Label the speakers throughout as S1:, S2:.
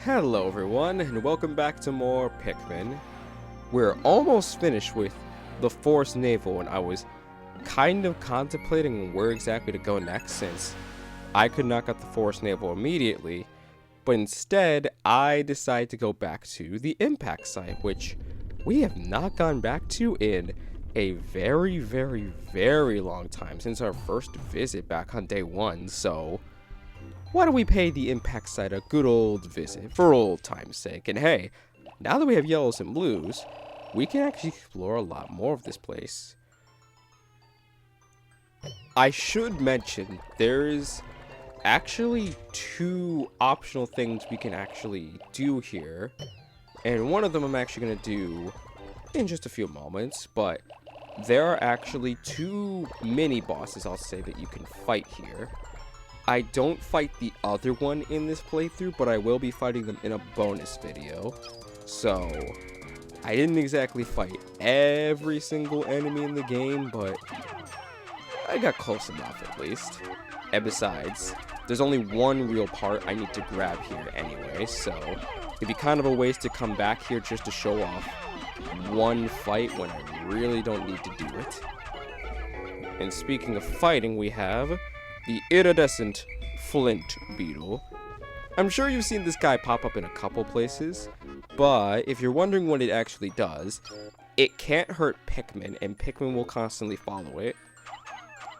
S1: Hello everyone, and welcome back to more Pikmin. We're almost finished with the Force Naval, and I was kind of contemplating where exactly to go next since I could knock out the Force Naval immediately, but instead I decided to go back to the impact site, which we have not gone back to in a very long time since our first visit back on day 1, so why don't we pay the impact site a good old visit for old time's sake? And hey, now that we have yellows and blues, we can actually explore a lot more of this place. I should mention, there's actually 2 optional things we can actually do here. And one of them I'm actually going to do in just a few moments, but there are actually 2 mini bosses, I'll say, that you can fight here. I don't fight the other one in this playthrough, but I will be fighting them in a bonus video. So, I didn't exactly fight every single enemy in the game, but I got close enough at least. And besides, there's only one real part I need to grab here anyway, so it'd be kind of a waste to come back here just to show off one fight when I really don't need to do it. And speaking of fighting, we have the iridescent flint beetle. I'm sure you've seen this guy pop up in a couple places, but if you're wondering what it actually does, it can't hurt Pikmin, and Pikmin will constantly follow it.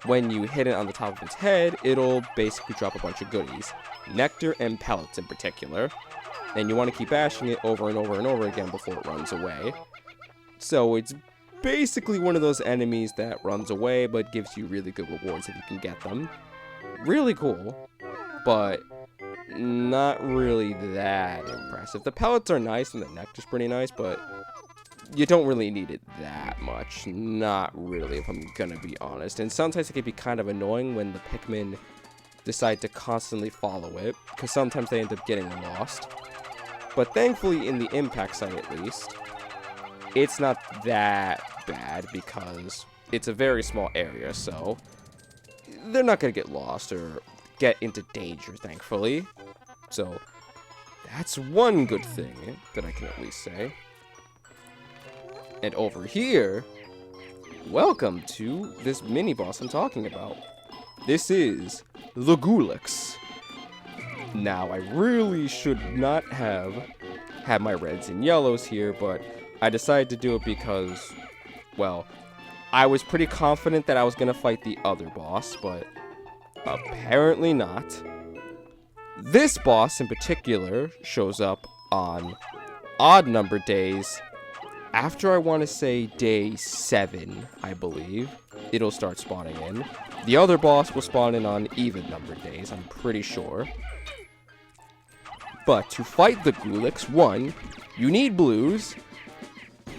S1: When you hit it on the top of its head, it'll basically drop a bunch of goodies, nectar and pellets in particular, and you want to keep bashing it over and over again before it runs away. So it's basically one of those enemies that runs away but gives you really good rewards if you can get them. Really cool, but not really that impressive. The pellets are nice and the nectar's pretty nice, but you don't really need it that much. Not really, if I'm gonna be honest. And sometimes it can be kind of annoying when the Pikmin decide to constantly follow it, because sometimes they end up getting lost. But thankfully, in the impact site at least, it's not that bad because it's a very small area, so they're not going to get lost or get into danger, thankfully. So that's one good thing that I can at least say. And over here, welcome to this mini boss I'm talking about. This is the Gulix. Now, I really should not have had my reds and yellows here, but I decided to do it because, well, I was pretty confident that I was going to fight the other boss, but apparently not. This boss in particular shows up on odd number days. After, I want to say, day 7, I believe, it'll start spawning in. The other boss will spawn in on even number days, I'm pretty sure. But to fight the Gulix, 1, you need blues,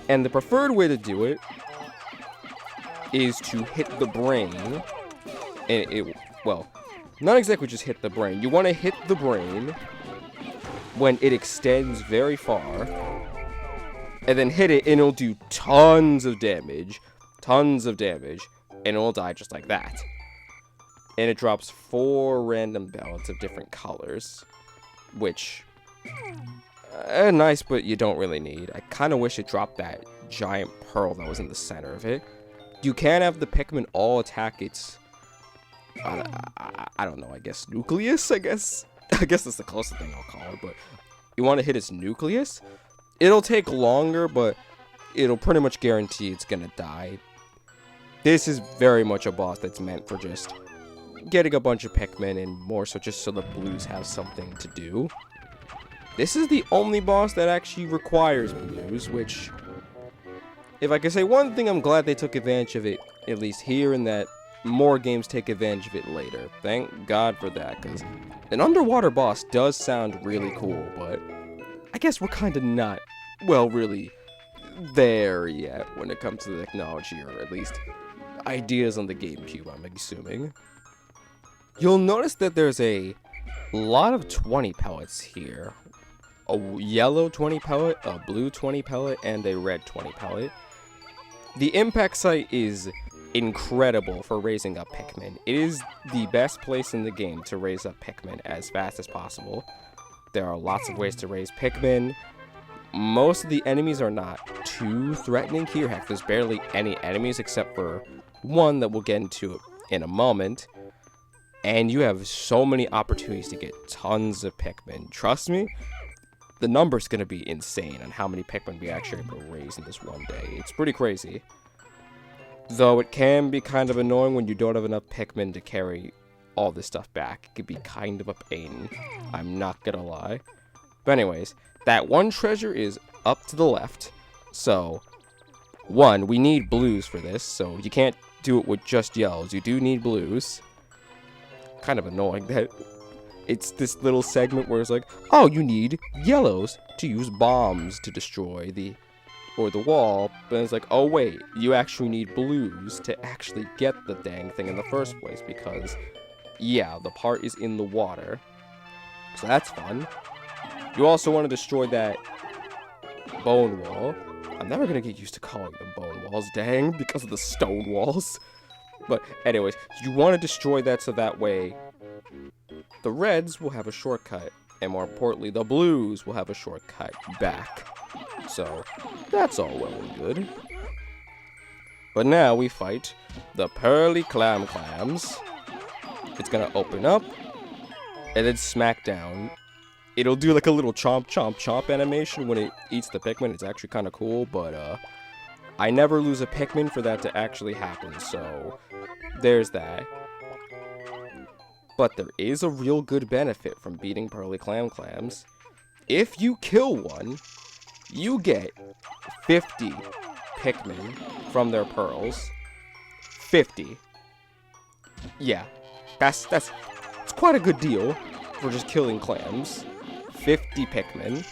S1: and the preferred way to do it is to hit the brain, and well, not exactly just hit the brain. You want to hit the brain when it extends very far, and then hit it, and it'll do tons of damage, and it'll die just like that. And it drops 4 random pellets of different colors, which, nice, but you don't really need. I kind of wish it dropped that giant pearl that was in the center of it. You can have the Pikmin all attack its, I don't know, I guess nucleus, I guess that's the closest thing I'll call it, but you want to hit its nucleus? It'll take longer, but it'll pretty much guarantee it's gonna die. This is very much a boss that's meant for just getting a bunch of Pikmin, and more so just so the blues have something to do. This is the only boss that actually requires blues, which, if I can say one thing, I'm glad they took advantage of it, at least here, and that more games take advantage of it later. Thank God for that, because an underwater boss does sound really cool, but I guess we're kind of not, well, really there yet when it comes to the technology, or at least ideas on the GameCube, I'm assuming. You'll notice that there's a lot of 20 pellets here. A yellow 20 pellet, a blue 20 pellet, and a red 20 pellet. The impact site is incredible for raising up Pikmin. It is the best place in the game to raise up Pikmin as fast as possible. There are lots of ways to raise Pikmin. Most of the enemies are not too threatening here. Heck, there's barely any enemies except for one that we'll get into in a moment. And you have so many opportunities to get tons of Pikmin. Trust me, the number's going to be insane on how many Pikmin we actually able to raise in this one day. It's pretty crazy. Though it can be kind of annoying when you don't have enough Pikmin to carry all this stuff back. It could be kind of a pain. I'm not gonna lie. But anyways, that one treasure is up to the left. So, one, we need blues for this. So you can't do it with just yellows. You do need blues. Kind of annoying that it's this little segment where it's like, oh, you need yellows to use bombs to destroy the wall, but it's like, oh wait, you actually need blues to actually get the dang thing in the first place, because yeah, the part is in the water, so that's fun. You also want to destroy that bone wall. I'm never gonna get used to calling them bone walls, dang, because of the stone walls. But anyways, you want to destroy that so that way the reds will have a shortcut, and more importantly, the blues will have a shortcut back. So, that's all well and good. But now we fight the pearly clams. It's gonna open up, and then smack down. It'll do like a little chomp, chomp, chomp animation when it eats the Pikmin. It's actually kind of cool, but I never lose a Pikmin for that to actually happen, so there's that. But there is a real good benefit from beating pearly clams. If you kill one, you get 50 Pikmin from their pearls. 50. Yeah, that's quite a good deal for just killing clams. 50 Pikmin.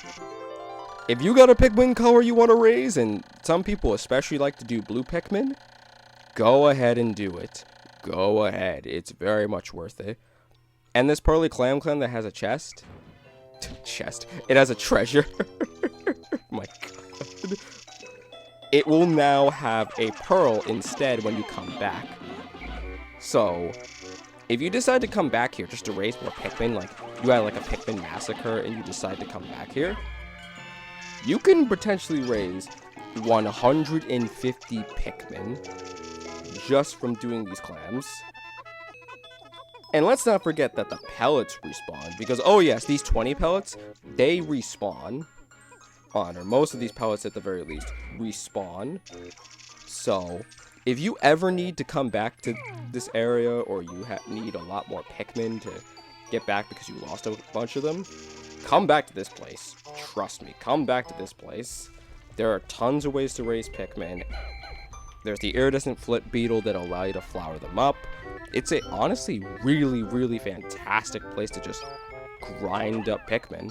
S1: If you got a Pikmin color you want to raise, and some people especially like to do blue Pikmin, go ahead and do it. Go ahead. It's very much worth it. And this pearly clam that has a chest. It has a treasure. My god. It will now have a pearl instead when you come back. So, if you decide to come back here just to raise more Pikmin, like you had like a Pikmin massacre and you decide to come back here, you can potentially raise 150 Pikmin just from doing these clams. And let's not forget that the pellets respawn, because, oh yes, these 20 pellets, they respawn. Or most of these pellets at the very least respawn. So, if you ever need to come back to this area, or you need a lot more Pikmin to get back because you lost a bunch of them, come back to this place. Trust me, come back to this place. There are tons of ways to raise Pikmin. There's the iridescent flip beetle that'll allow you to flower them up. It's a honestly really, really fantastic place to just grind up Pikmin,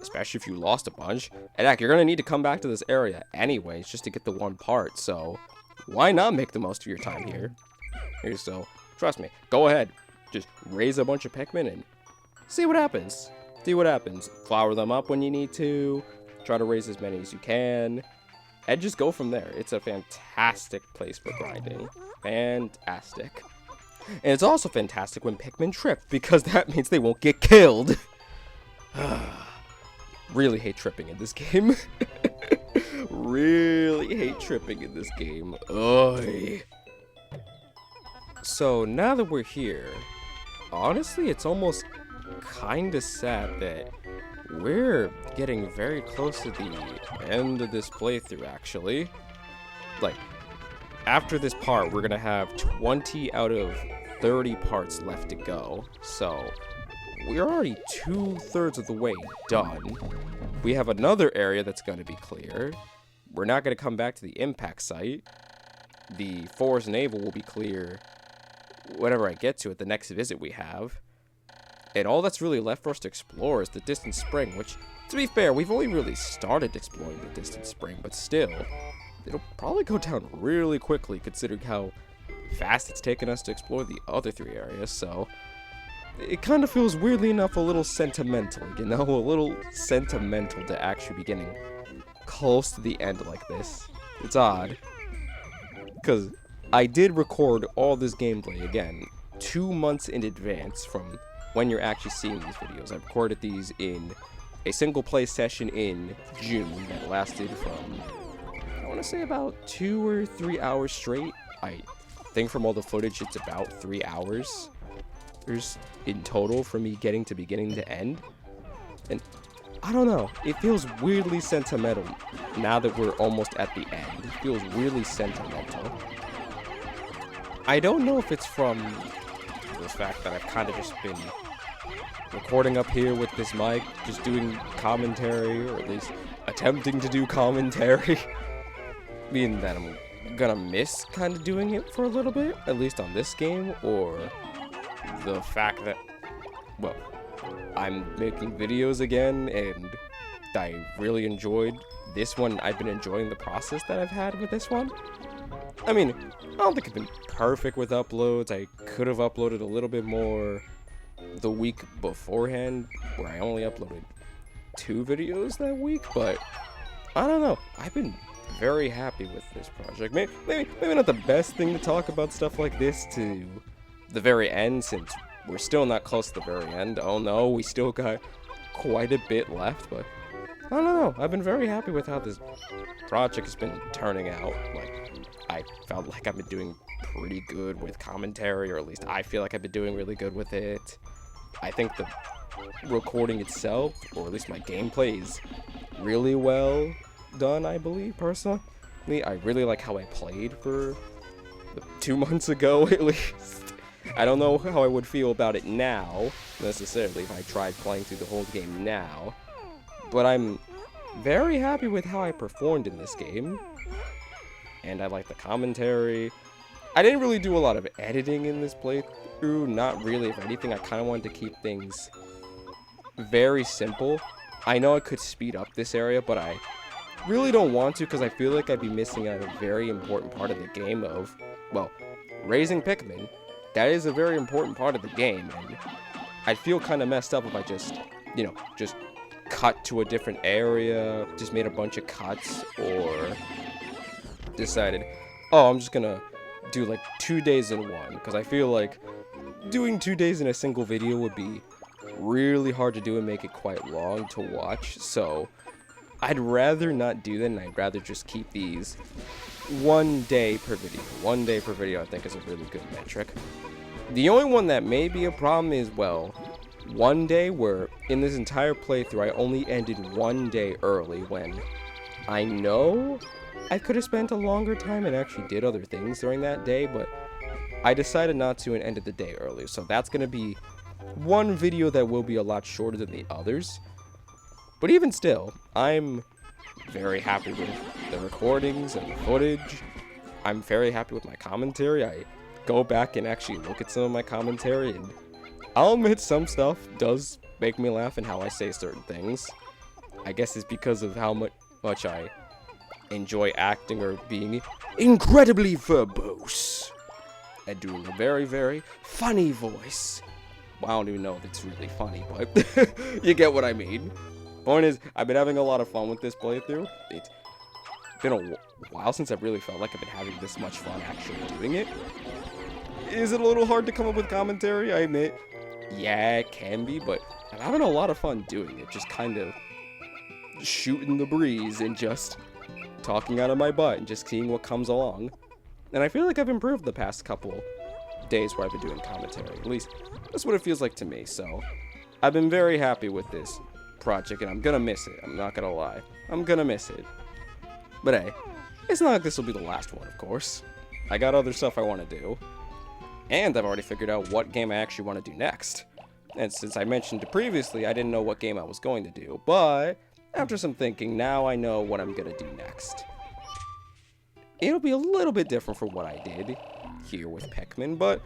S1: especially if you lost a bunch. And heck, you're gonna need to come back to this area anyways just to get the one part, so why not make the most of your time here? So, trust me, go ahead, just raise a bunch of Pikmin and see what happens. See what happens. Flower them up when you need to, try to raise as many as you can, and just go from there. It's a fantastic place for grinding. Fantastic. And it's also fantastic when Pikmin trip, because that means they won't get killed. Really hate tripping in this game. Really hate tripping in this game. Oy. So now that we're here, honestly, it's almost kind of sad that we're getting very close to the end of this playthrough, actually. Like, after this part, we're gonna have 20 out of 30 parts left to go. So, we're already 2/3 of the way done. We have another area that's gonna be clear. We're not gonna come back to the impact site. The Forest Naval will be clear whenever I get to it, the next visit we have. And all that's really left for us to explore is the Distant Spring, which, to be fair, we've only really started exploring the Distant Spring, but still, it'll probably go down really quickly considering how fast it's taken us to explore the other 3 areas, so it kind of feels, weirdly enough, a little sentimental, you know? A little sentimental to actually be getting close to the end like this. It's odd, because I did record all this gameplay, again, 2 months in advance from when you're actually seeing these videos. I recorded these in a single play session in June that lasted from, I want to say, about 2 or 3 hours straight. I think from all the footage it's about 3 hours in total from me getting to beginning to end. And I don't know, it feels weirdly sentimental now that we're almost at the end. It feels weirdly sentimental. I don't know if it's from the fact that I've kind of just been recording up here with this mic, just doing commentary, or at least attempting to do commentary. Meaning that I'm gonna miss kind of doing it for a little bit, at least on this game, or the fact that, well, I'm making videos again, and I really enjoyed this one. I've been enjoying the process that I've had with this one. I mean, I don't think I've been perfect with uploads. I could have uploaded a little bit more the week beforehand, where I only uploaded 2 videos that week, but I don't know. I've been very happy with this project. Maybe not the best thing to talk about stuff like this to the very end, since we're still not close to the very end. Oh no, we still got quite a bit left, but I don't know. I've been very happy with how this project has been turning out. Like, I felt like I've been doing pretty good with commentary, or at least I feel like I've been doing really good with it. I think the recording itself, or at least my gameplay, is really well done, I believe, personally. I really like how I played for 2 months ago, at least. I don't know how I would feel about it now, necessarily, if I tried playing through the whole game now. But I'm very happy with how I performed in this game. And I like the commentary. I didn't really do a lot of editing in this playthrough. Not really. If anything, I kind of wanted to keep things very simple. I know I could speed up this area, but I really don't want to, because I feel like I'd be missing out a very important part of the game of, well, raising Pikmin. That is a very important part of the game, and I'd feel kind of messed up if I just, just cut to a different area, just made a bunch of cuts, or decided, oh, I'm just gonna do like 2 days in one, because I feel like doing 2 days in a single video would be really hard to do and make it quite long to watch. So I'd rather not do that, and I'd rather just keep these 1 day per video. 1 day per video, I think, is a really good metric. The only one that may be a problem is, well, 1 day where in this entire playthrough I only ended 1 day early, when I know I could have spent a longer time and actually did other things during that day, but I decided not to and ended the day early. So that's going to be one video that will be a lot shorter than the others. But even still, I'm very happy with the recordings and the footage. I'm very happy with my commentary. I go back and actually look at some of my commentary, and I'll admit some stuff does make me laugh and how I say certain things. I guess it's because of how much I enjoy acting or being incredibly verbose and doing a very, very funny voice. Well, I don't even know if it's really funny, but you get what I mean. Point is, I've been having a lot of fun with this playthrough. It's been a while since I've really felt like I've been having this much fun actually doing it. Is it a little hard to come up with commentary? I admit. Yeah, it can be, but I'm having a lot of fun doing it. Just kind of shooting the breeze and just talking out of my butt and just seeing what comes along. And I feel like I've improved the past couple days where I've been doing commentary. At least, that's what it feels like to me. So, I've been very happy with this project, and I'm gonna miss it. I'm not gonna lie. I'm gonna miss it. But hey, it's not like this will be the last one, of course. I got other stuff I want to do. And I've already figured out what game I actually want to do next. And since I mentioned it previously, I didn't know what game I was going to do. But after some thinking, now I know what I'm gonna do next. It'll be a little bit different from what I did here with Pikmin, but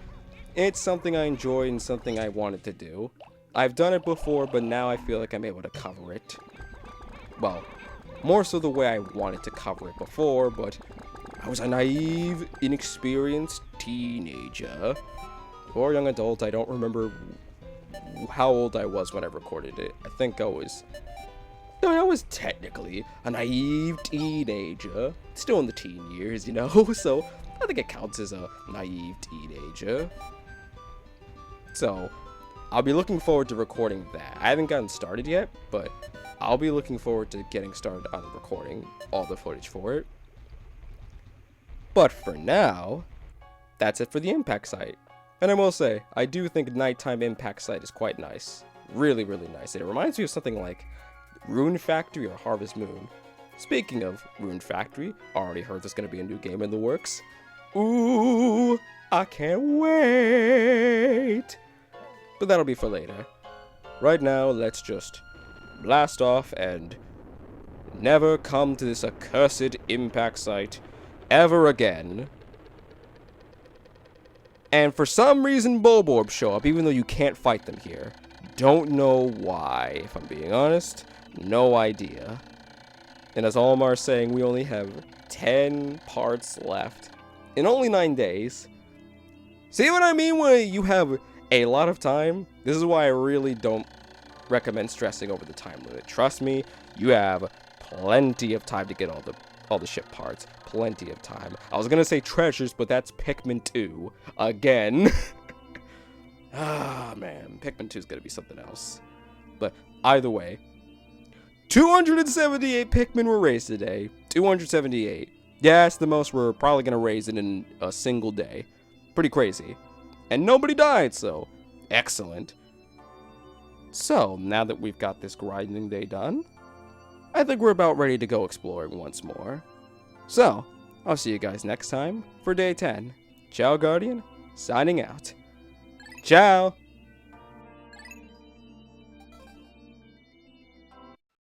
S1: it's something I enjoy and something I wanted to do. I've done it before, but now I feel like I'm able to cover it. Well, more so the way I wanted to cover it before, but I was a naive, inexperienced teenager. Or young adult. I don't remember how old I was when I recorded it. I think I was technically a naive teenager. Still in the teen years, so I think it counts as a naive teenager. So, I'll be looking forward to recording that. I haven't gotten started yet, but I'll be looking forward to getting started on recording all the footage for it. But for now, that's it for the impact site. And I will say, I do think nighttime impact site is quite nice. Really, really nice. It reminds me of something like Rune Factory or Harvest Moon. Speaking of Rune Factory, already heard there's going to be a new game in the works. Ooh, I can't wait. But that'll be for later. Right now, let's just blast off and never come to this accursed impact site ever again. And for some reason, Bulborbs show up, even though you can't fight them here. Don't know why, if I'm being honest. No idea. And as Almar's saying, we only have 10 parts left in only 9 days. See what I mean when you have a lot of time? This is why I really don't recommend stressing over the time limit. Trust me, you have plenty of time to get all the ship parts. Plenty of time. I was gonna say treasures, but that's Pikmin 2 again. Ah, man, Pikmin 2 is gonna be something else. But either way, 278 Pikmin were raised today. 278. Yeah, it's the most we're probably gonna raise in a single day. Pretty crazy. And nobody died, so excellent. So, now that we've got this grinding day done, I think we're about ready to go exploring once more. So, I'll see you guys next time for day 10. Ciao, Guardian. Signing out. Ciao.